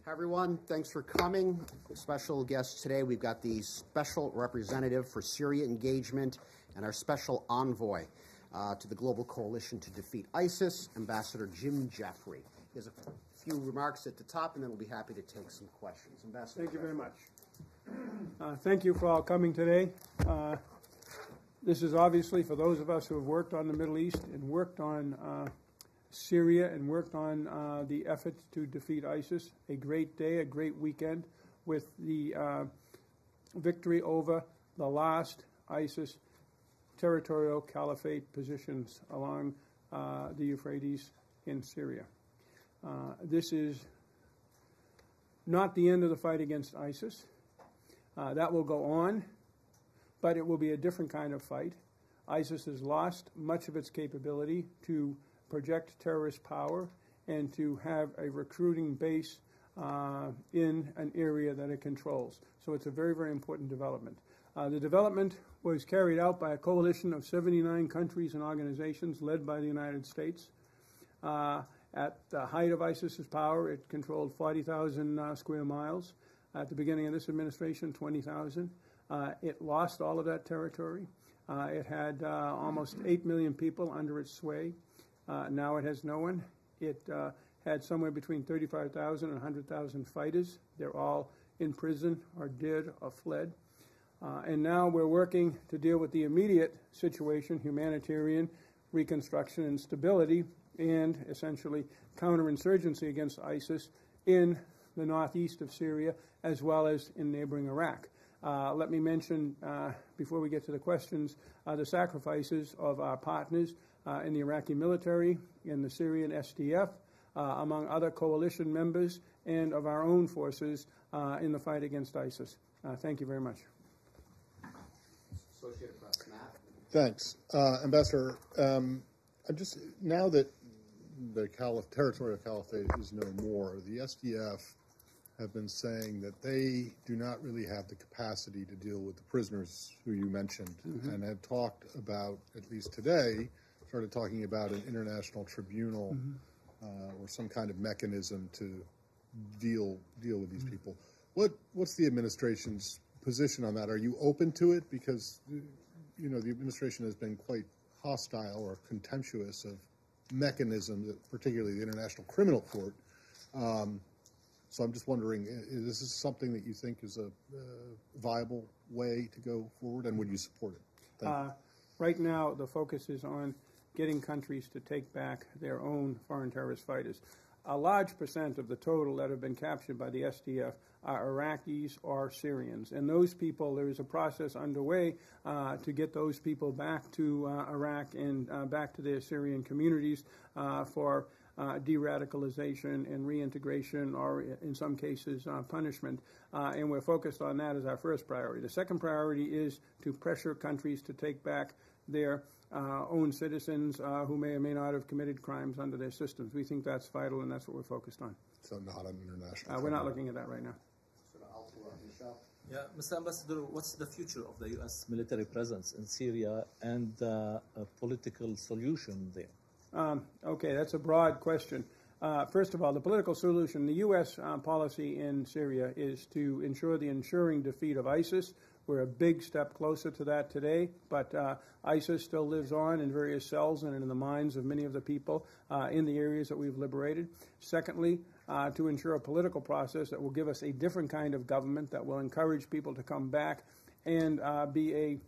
Hi, everyone. Thanks for coming. Special guests today. We've got the special representative for Syria engagement and our special envoy to the Global Coalition to Defeat ISIS, Ambassador Jim Jeffrey. He has a few remarks at the top, and then we'll be happy to take some questions. Ambassador. Thank you very much. Thank you for all coming today. This is obviously for those of us who have worked on the Middle East and worked on Syria and worked on the efforts to defeat ISIS. A great day, a great weekend with the victory over the last ISIS territorial caliphate positions along the Euphrates in Syria. This is not the end of the fight against ISIS. That will go on, but it will be a different kind of fight. ISIS has lost much of its capability to project terrorist power and to have a recruiting base in an area that it controls. So it's a very, very important development. The development was carried out by a coalition of 79 countries and organizations led by the United States. At the height of ISIS's power, it controlled 40,000 square miles. At the beginning of this administration, 20,000. It lost all of that territory. It had almost 8 million people under its sway. Now it has no one. It had somewhere between 35,000 and 100,000 fighters. They're all in prison or dead or fled. And now we're working to deal with the immediate situation, humanitarian reconstruction and stability, and essentially counterinsurgency against ISIS in the northeast of Syria, as well as in neighboring Iraq. Let me mention, before we get to the questions, the sacrifices of our partners in the Iraqi military, in the Syrian SDF, among other coalition members, and of our own forces in the fight against ISIS. Thank you very much. Associated Press, Matt. Thanks. Ambassador, now that the territorial caliphate is no more, the SDF have been saying that they do not really have the capacity to deal with the prisoners who you mentioned, and have talked about, at least today, started talking about an international tribunal or some kind of mechanism to deal with these people. What's the administration's position on that? Are you open to it? Because the administration has been quite hostile or contemptuous of mechanisms, particularly the International Criminal Court. So I'm just wondering, is this something that you think is a viable way to go forward, and would you support it? Right now, the focus is on getting countries to take back their own foreign terrorist fighters. A large percent of the total that have been captured by the SDF are Iraqis or Syrians. And those people, there is a process underway to get those people back to Iraq and back to their Syrian communities for de-radicalization and reintegration, or in some cases punishment. And we're focused on that as our first priority. The second priority is to pressure countries to take back their own citizens who may or may not have committed crimes under their systems. We think that's vital, and that's what we're focused on. So not an international. We're not looking at that right now. Yeah, Mr. Ambassador, what's the future of the U.S. military presence in Syria and a political solution there? Okay, that's a broad question. First of all, the political solution, the U.S. Policy in Syria is to ensure the ensuring defeat of ISIS. We're a big step closer to that today, but ISIS still lives on in various cells and in the minds of many of the people in the areas that we've liberated. Secondly, to ensure a political process that will give us a different kind of government that will encourage people to come back and be a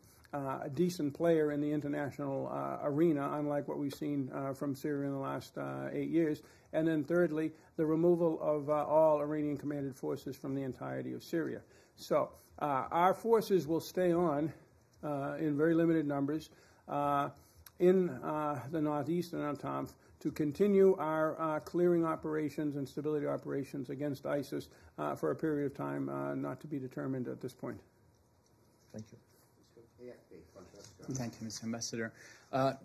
decent player in the international arena, unlike what we've seen from Syria in the last 8 years. And then thirdly, the removal of all Iranian-commanded forces from the entirety of Syria. So our forces will stay on in very limited numbers in the northeast and Antanf to continue our clearing operations and stability operations against ISIS for a period of time not to be determined at this point. Thank you. Thank you, Mr. Ambassador.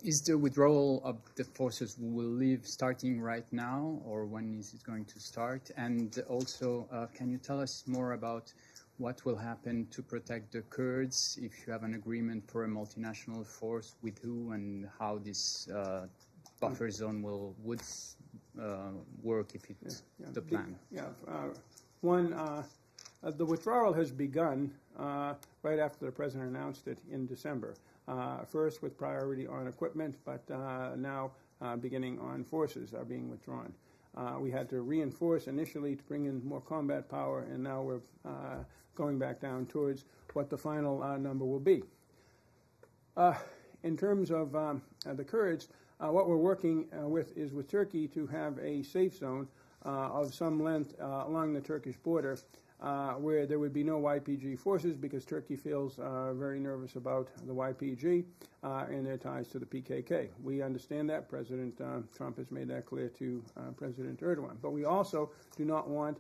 Is the withdrawal of the forces we will leave starting right now, or when is it going to start? And also, can you tell us more about what will happen to protect the Kurds if you have an agreement for a multinational force with who, and how this buffer zone would work if it's the plan? The withdrawal has begun right after the president announced it in December. First with priority on equipment, but now beginning on forces are being withdrawn. We had to reinforce initially to bring in more combat power, and now we're going back down towards what the final number will be. In terms of the Kurds, what we're working with is with Turkey to have a safe zone of some length along the Turkish border where there would be no YPG forces, because Turkey feels very nervous about the YPG and their ties to the PKK. We understand that. President Trump has made that clear to President Erdogan. But we also do not want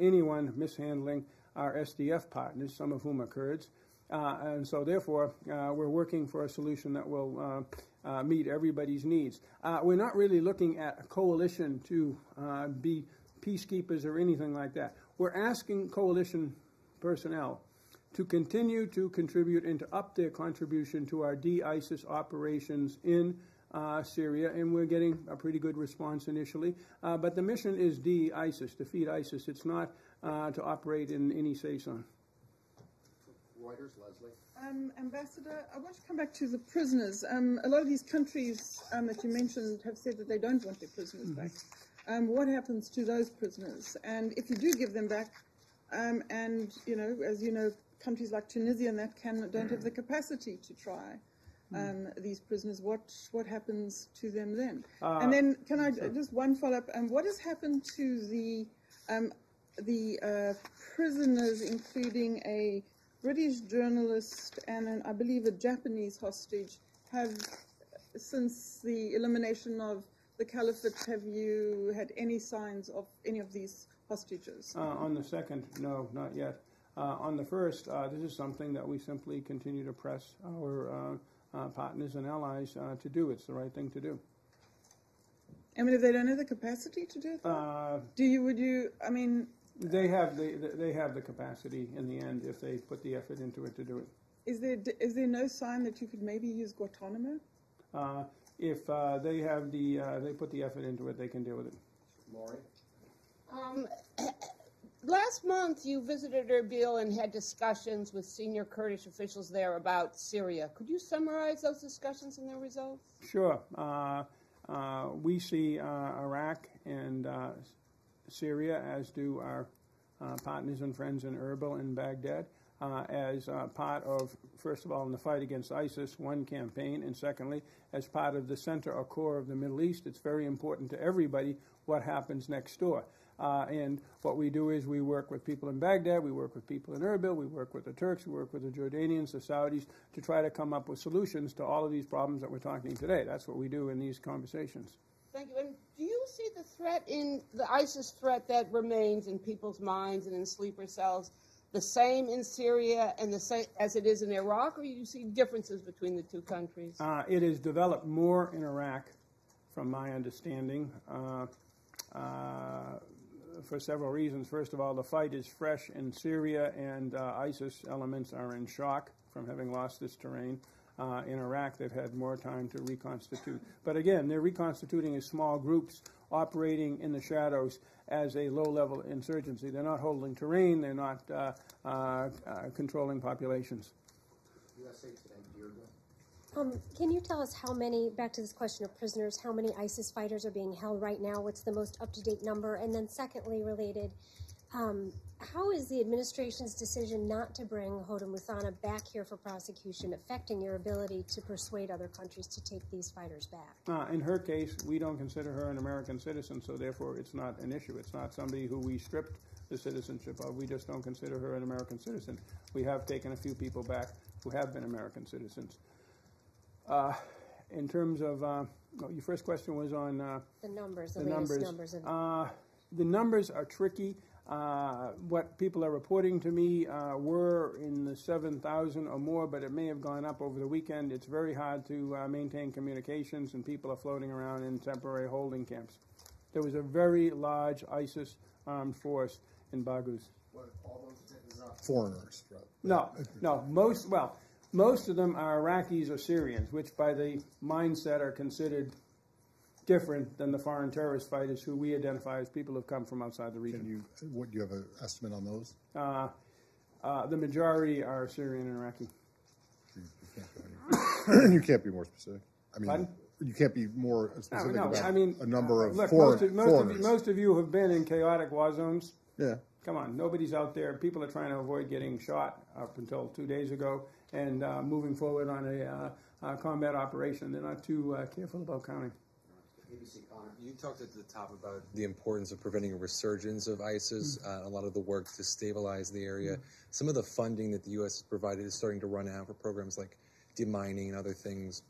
anyone mishandling our SDF partners, some of whom are Kurds. And so, therefore, we're working for a solution that will meet everybody's needs. We're not really looking at a coalition to be peacekeepers or anything like that. We're asking coalition personnel to continue to contribute and to up their contribution to our de-ISIS operations in Syria, and we're getting a pretty good response initially. But the mission is de-ISIS, defeat ISIS. It's not to operate in any safe zone. Reuters, Leslie. Ambassador, I want to come back to the prisoners. A lot of these countries that you mentioned have said that they don't want their prisoners back. What happens to those prisoners? And if you do give them back, and, you know, as you know, countries like Tunisia and that don't have the capacity to try these prisoners, what happens to them then? And then, can I just one follow-up? What has happened to the prisoners, including a British journalist and I believe a Japanese hostage? Have, since the elimination of the caliphate, have you had any signs of any of these hostages? On the second, no, not yet. On the first, this is something that we simply continue to press our partners and allies to do. It's the right thing to do. I mean, if they don't have the capacity to do it, I mean... They have the capacity in the end if they put the effort into it to do it. Is there no sign that you could maybe use Guantanamo? If they put the effort into it, they can deal with it. Laurie? Last month, you visited Erbil and had discussions with senior Kurdish officials there about Syria. Could you summarize those discussions and their results? Sure. We see Iraq and Syria, as do our partners and friends in Erbil and Baghdad, as part of, first of all, in the fight against ISIS, one campaign, and secondly, as part of the center or core of the Middle East. It's very important to everybody what happens next door. And what we do is we work with people in Baghdad, we work with people in Erbil, we work with the Turks, we work with the Jordanians, the Saudis, to try to come up with solutions to all of these problems that we're talking today. That's what we do in these conversations. Thank you. And do you see the threat in the ISIS threat that remains in people's minds and in sleeper cells the same in Syria and the same as it is in Iraq, or do you see differences between the two countries? It has developed more in Iraq, from my understanding, for several reasons. First of all, the fight is fresh in Syria, and ISIS elements are in shock from having lost this terrain. In Iraq, they've had more time to reconstitute. But again, they're reconstituting as small groups operating in the shadows as a low-level insurgency. They're not holding terrain. They're not controlling populations. USA Today, Deirdre. Can you tell us how many, back to this question of prisoners, how many ISIS fighters are being held right now? What's the most up-to-date number? And then secondly, related, how is the administration's decision not to bring Hoda Muthana back here for prosecution affecting your ability to persuade other countries to take these fighters back? In her case, we don't consider her an American citizen, so therefore it's not an issue. It's not somebody who we stripped the citizenship of. We just don't consider her an American citizen. We have taken a few people back who have been American citizens. In terms of, your first question was on the numbers, the latest numbers. The numbers are tricky. What people are reporting to me were in the 7,000 or more, but it may have gone up over the weekend. It's very hard to maintain communications, and people are floating around in temporary holding camps. There was a very large ISIS armed force in Baghouz. All those are not foreigners, right? No. Most of them are Iraqis or Syrians, which by the mindset are considered different than the foreign terrorist fighters who we identify as people who've come from outside the region. Do you have an estimate on those? The majority are Syrian and Iraqi. You can't be more specific. I mean, Pardon? you can't be more specific about a number of look, foreigners. most of you have been in chaotic war zones. Yeah. Come on, nobody's out there. People are trying to avoid getting shot up until 2 days ago and moving forward on a combat operation. They're not too careful about counting. You talked at the top about the importance of preventing a resurgence of ISIS, a lot of the work to stabilize the area. Some of the funding that the U.S. has provided is starting to run out for programs like demining and other things.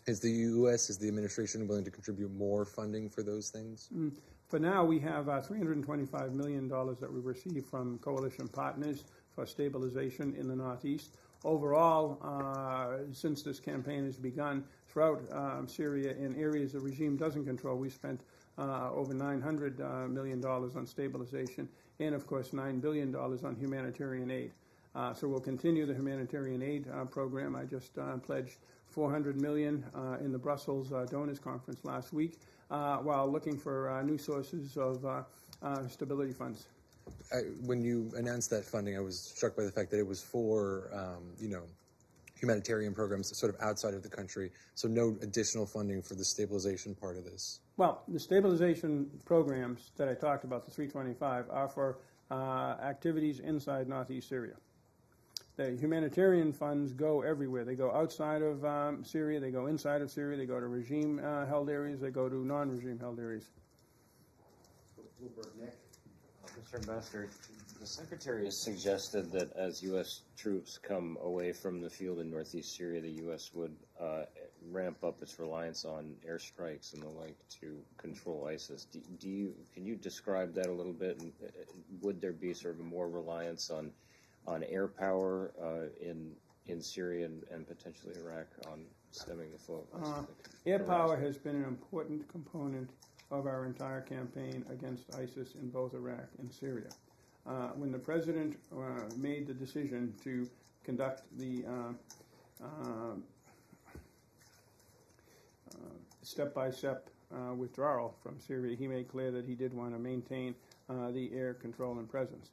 Is the U.S., is the administration willing to contribute more funding for those things? For now, we have $325 million that we received from coalition partners for stabilization in the Northeast. Overall, since this campaign has begun, throughout Syria in areas the regime doesn't control, we spent over $900 million on stabilization and, of course, $9 billion on humanitarian aid. So we'll continue the humanitarian aid program. I just pledged $400 million in the Brussels Donors Conference last week while looking for new sources of stability funds. When you announced that funding, I was struck by the fact that it was for, humanitarian programs sort of outside of the country, so no additional funding for the stabilization part of this. Well, the stabilization programs that I talked about, the 325, are for activities inside northeast Syria. The humanitarian funds go everywhere. They go outside of Syria, they go inside of Syria, they go to regime-held areas, they go to non-regime-held areas. Mr. Ambassador, the Secretary has suggested that as U.S. troops come away from the field in northeast Syria, the U.S. would ramp up its reliance on airstrikes and the like to control ISIS. Can you describe that a little bit? And would there be sort of more reliance on air power in Syria and potentially Iraq on stemming the flow of ISIS? Air power has been an important component of our entire campaign against ISIS in both Iraq and Syria. When the President made the decision to conduct the step-by-step withdrawal from Syria, he made clear that he did want to maintain the air control and presence.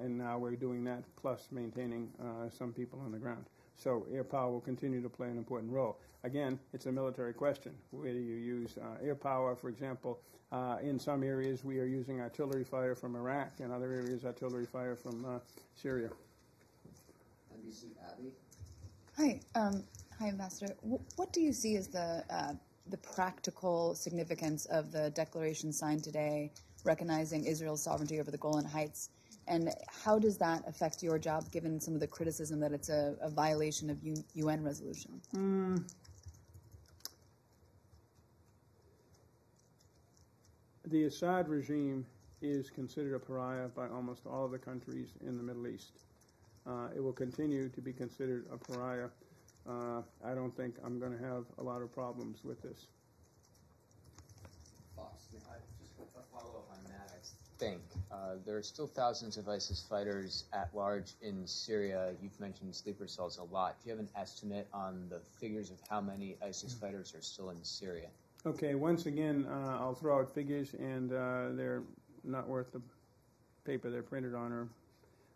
And now we're doing that plus maintaining some people on the ground. So air power will continue to play an important role. Again, it's a military question. Where do you use air power? For example, in some areas we are using artillery fire from Iraq, and other areas artillery fire from Syria. NBC, Abby. Hi, Ambassador. What do you see as the practical significance of the declaration signed today, recognizing Israel's sovereignty over the Golan Heights? And how does that affect your job, given some of the criticism that it's a violation of UN resolution? The Assad regime is considered a pariah by almost all of the countries in the Middle East. It will continue to be considered a pariah. I don't think I'm going to have a lot of problems with this. Just a follow-up on that, I think. There are still thousands of ISIS fighters at large in Syria. You've mentioned sleeper cells a lot. Do you have an estimate on the figures of how many ISIS fighters are still in Syria? Okay, once again, I'll throw out figures, and they're not worth the paper they're printed on or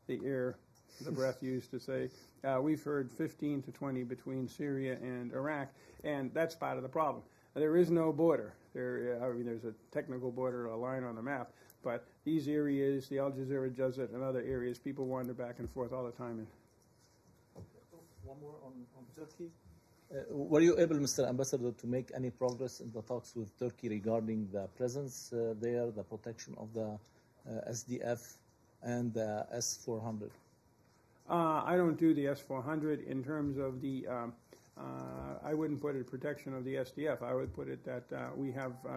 the air, the breath used to say. We've heard 15 to 20 between Syria and Iraq, and that's part of the problem. There is no border. There's a technical border, a line on the map, but these areas, the Al Jazeera Desert and other areas, people wander back and forth all the time in. One more on Turkey. Were you able, Mr. Ambassador, to make any progress in the talks with Turkey regarding the presence there, the protection of the SDF and the S-400? I don't do the S-400 in terms of the, I wouldn't put it protection of the SDF. I would put it that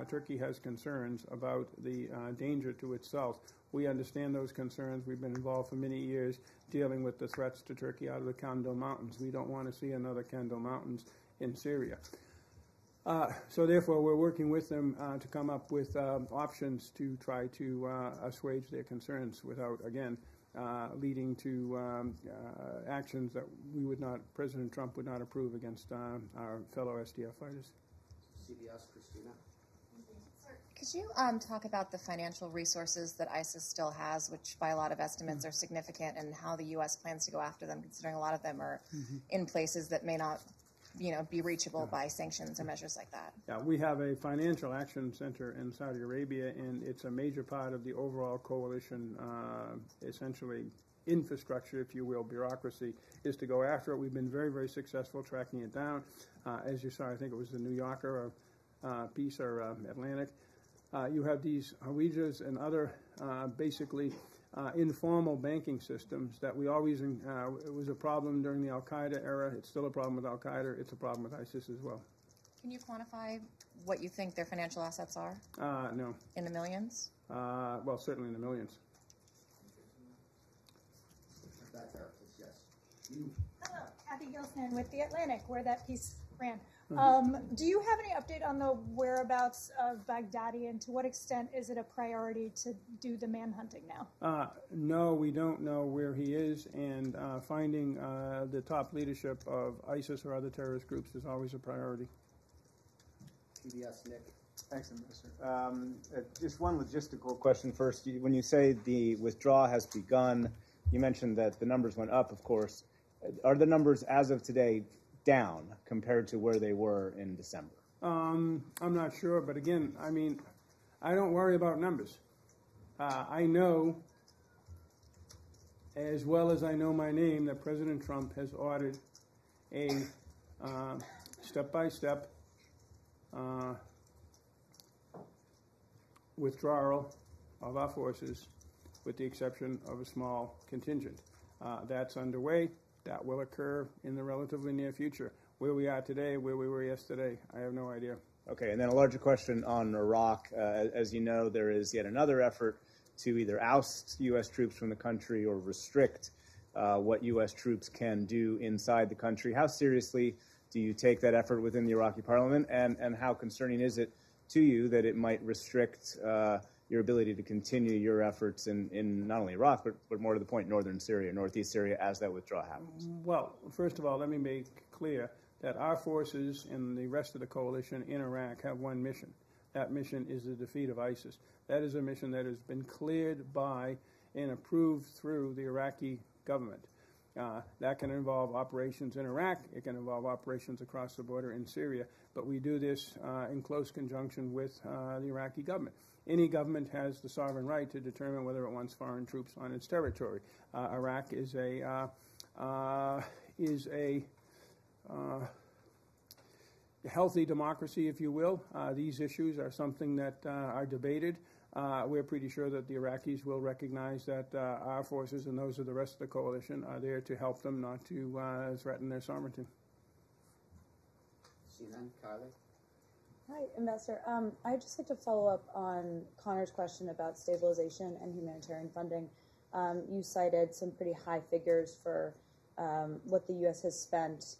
Turkey has concerns about the danger to itself. We understand those concerns. We've been involved for many years dealing with the threats to Turkey out of the Kandil Mountains. We don't want to see another Kandil Mountains in Syria. So therefore, we're working with them to come up with options to try to assuage their concerns without, again, leading to actions that President Trump would not approve against our fellow SDF fighters. CBS, Christina. Could you talk about the financial resources that ISIS still has, which by a lot of estimates are significant, and how the U.S. plans to go after them, considering a lot of them are in places that may not, be reachable by sanctions or measures like that? Yeah, we have a financial action center in Saudi Arabia, and it's a major part of the overall coalition, essentially infrastructure, if you will, bureaucracy, is to go after it. We've been very, very successful tracking it down. As you saw, I think it was the New Yorker piece or Atlantic. You have these Hawijahs and other basically informal banking systems that we always, it was a problem during the Al-Qaeda era. It's still a problem with Al-Qaeda. It's a problem with ISIS as well. Can you quantify what you think their financial assets are? No. In the millions? Well, certainly in the millions. Hello, Kathy Gilsnan with The Atlantic, where that piece ran. Do you have any update on the whereabouts of Baghdadi, and to what extent is it a priority to do the manhunting now? No, we don't know where he is, and finding the top leadership of ISIS or other terrorist groups is always a priority. PBS, Nick. Thanks, Ambassador. Just one logistical question first. When you say the withdrawal has begun, you mentioned that the numbers went up, of course. Are the numbers as of today down compared to where they were in December? I'm not sure, but again, I mean, I don't worry about numbers. I know, as well as I know my name, that President Trump has ordered a step-by-step withdrawal of our forces, with the exception of a small contingent. That's underway. That will occur in the relatively near future. Where we are today, where we were yesterday, I have no idea. Okay, and then a larger question on Iraq. As you know, there is yet another effort to either oust U.S. troops from the country or restrict what U.S. troops can do inside the country. How seriously do you take that effort within the Iraqi parliament, and how concerning is it to you that it might restrict your ability to continue your efforts in not only Iraq, but more to the point, northern Syria, northeast Syria, as that withdrawal happens? Well, first of all, let me make clear that our forces and the rest of the coalition in Iraq have one mission. That mission is the defeat of ISIS. That is a mission that has been cleared by and approved through the Iraqi government. That can involve operations in Iraq. It can involve operations across the border in Syria. But we do this in close conjunction with the Iraqi government. Any government has the sovereign right to determine whether it wants foreign troops on its territory. Iraq is a healthy democracy, if you will. These issues are something that are debated. We're pretty sure that the Iraqis will recognize that our forces and those of the rest of the coalition are there to help them, not to threaten their sovereignty. CNN, Kylie. Hi, Ambassador. I'd just like to follow up on Connor's question about stabilization and humanitarian funding. You cited some pretty high figures for what the U.S. has spent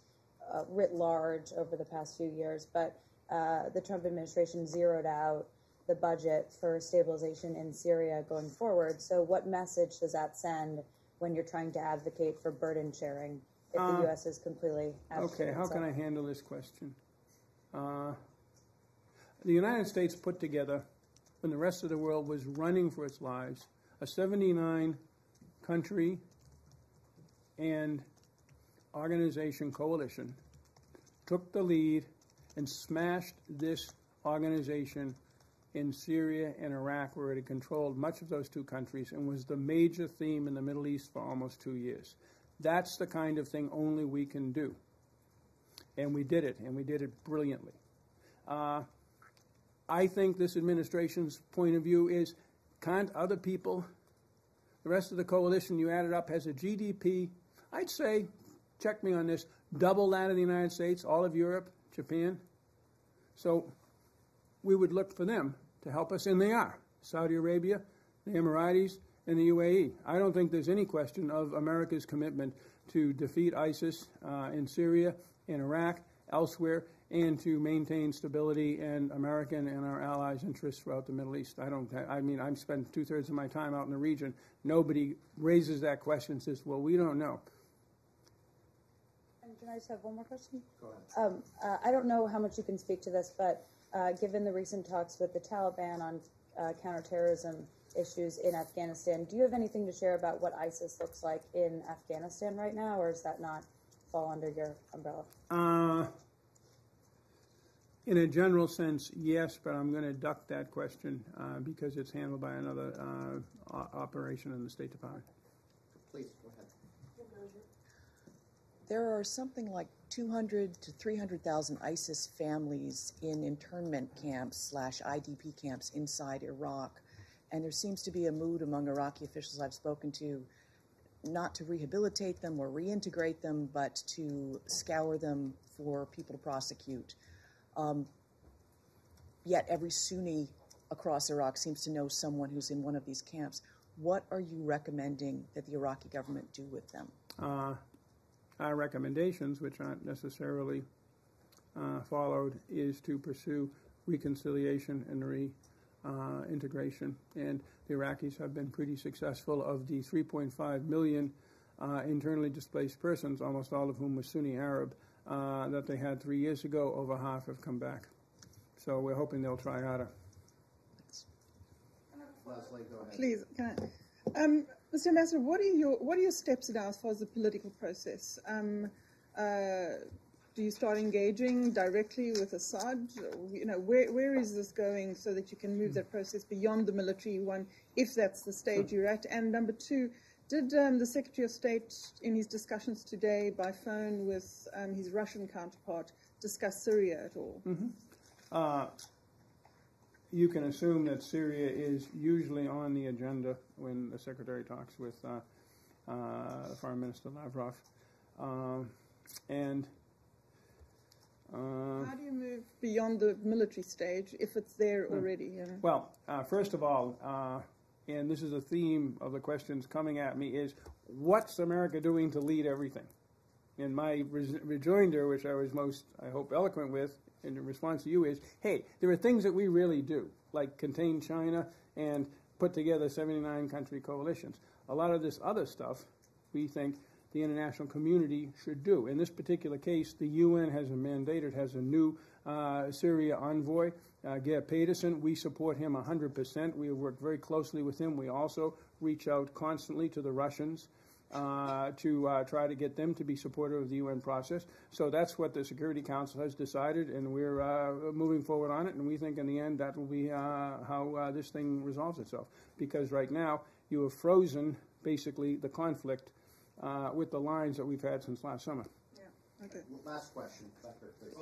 writ large over the past few years, but the Trump administration zeroed out the budget for stabilization in Syria going forward. So what message does that send when you're trying to advocate for burden sharing if the U.S. is completely absent? Okay, how can I handle this question? The United States put together, when the rest of the world was running for its lives, a 79-country and organization coalition, took the lead and smashed this organization in Syria and Iraq, where it had controlled much of those two countries and was the major theme in the Middle East for almost 2 years. That's the kind of thing only we can do. And we did it, and we did it brilliantly. I think this administration's point of view is, can't other people, the rest of the coalition you added up, has a GDP, I'd say, check me on this, double that of the United States, all of Europe, Japan. So we would look for them to help us, and they are. Saudi Arabia, the Emiratis, and the UAE. I don't think there's any question of America's commitment to defeat ISIS in Syria, in Iraq, elsewhere, and to maintain stability and American and our allies' interests throughout the Middle East. I've spent 2/3 of my time out in the region. Nobody raises that question and says, well, we don't know. And can I just have one more question? Go ahead. I don't know how much you can speak to this, but given the recent talks with the Taliban on counterterrorism issues in Afghanistan, do you have anything to share about what ISIS looks like in Afghanistan right now, or does that not fall under your umbrella? In a general sense, yes, but I'm going to duck that question because it's handled by another operation in the State Department. Please, go ahead. There are something like 200 to 300,000 ISIS families in internment camps / IDP camps inside Iraq. And there seems to be a mood among Iraqi officials I've spoken to not to rehabilitate them or reintegrate them, but to scour them for people to prosecute. Yet every Sunni across Iraq seems to know someone who's in one of these camps. What are you recommending that the Iraqi government do with them? Our recommendations, which aren't necessarily followed, is to pursue reconciliation and reintegration. And the Iraqis have been pretty successful. Of the 3.5 million internally displaced persons, almost all of whom were Sunni Arab, that they had 3 years ago, over half have come back. So we're hoping they'll try harder. Leslie, go ahead. Please, can I? Mr. Ambassador, what are your steps now as far as the political process? Do you start engaging directly with Assad? You know, where is this going so that you can move that process beyond the military one, if that's the stage you're at? And number two, did the Secretary of State, in his discussions today by phone with his Russian counterpart, discuss Syria at all? You can assume that Syria is usually on the agenda when the Secretary talks with Foreign Minister Lavrov. How do you move beyond the military stage if it's there already? You know? Well, first of all, and this is a theme of the questions coming at me, is what's America doing to lead everything? And my rejoinder, which I was most, I hope, eloquent with in response to you is, hey, there are things that we really do, like contain China and put together 79-country coalitions. A lot of this other stuff we think the international community should do. In this particular case, the UN has a mandate. It has a new Syria envoy, Geir Pedersen. We support him 100%. We have worked very closely with him. We also reach out constantly to the Russians to try to get them to be supportive of the UN process. So that's what the Security Council has decided, and we're moving forward on it, and we think in the end that will be how this thing resolves itself. Because right now you have frozen, basically, the conflict with the lines that we've had since last summer. Yeah. Okay. Last question. Back there, please.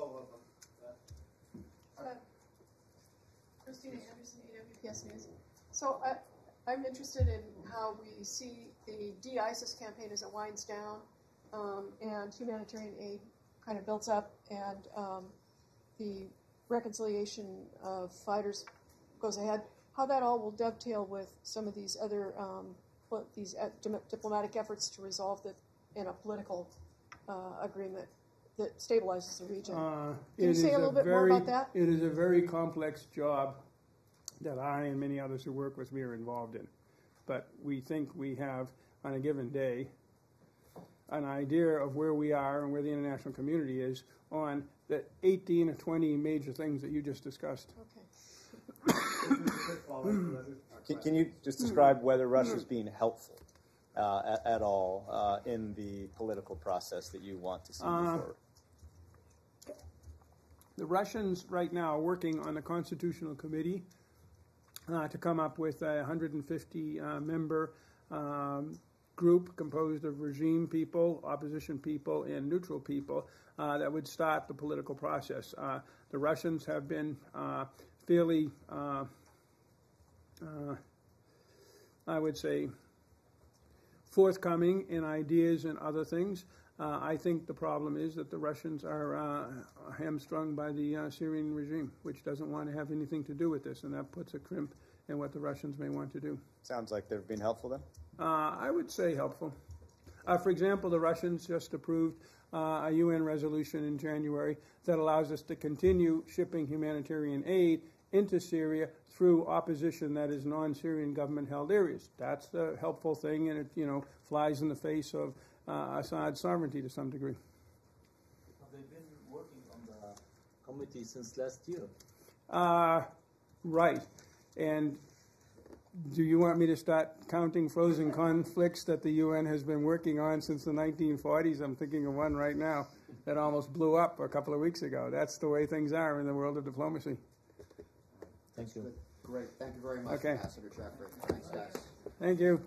Christina Anderson, AWPS News. So I'm interested in how we see the de-ISIS campaign as it winds down and humanitarian aid kind of builds up and the reconciliation of fighters goes ahead, how that all will dovetail with some of these other diplomatic efforts to resolve that in a political agreement that stabilizes the region. Can you say a little bit more about that? It is a very complex job that I and many others who work with me are involved in. But we think we have, on a given day, an idea of where we are and where the international community is on the 18 or 20 major things that you just discussed. Okay. Can you just describe whether Russia is being helpful at all in the political process that you want to see move forward? The Russians right now are working on the Constitutional Committee to come up with a 150-member group composed of regime people, opposition people, and neutral people that would start the political process. The Russians have been fairly, I would say, forthcoming in ideas and other things. I think the problem is that the Russians are hamstrung by the Syrian regime, which doesn't want to have anything to do with this, and that puts a crimp in what the Russians may want to do. Sounds like they've been helpful then? I would say helpful. For example, the Russians just approved a UN resolution in January that allows us to continue shipping humanitarian aid into Syria through opposition that is non-Syrian government-held areas. That's the helpful thing, and it flies in the face of Assad's sovereignty to some degree. Have they been working on the committee since last year? Right. And do you want me to start counting frozen conflicts that the UN has been working on since the 1940s? I'm thinking of one right now that almost blew up a couple of weeks ago. That's the way things are in the world of diplomacy. Thank you. Great. Thank you very much, Okay. Ambassador Jeffrey. Thanks, guys. Thank you.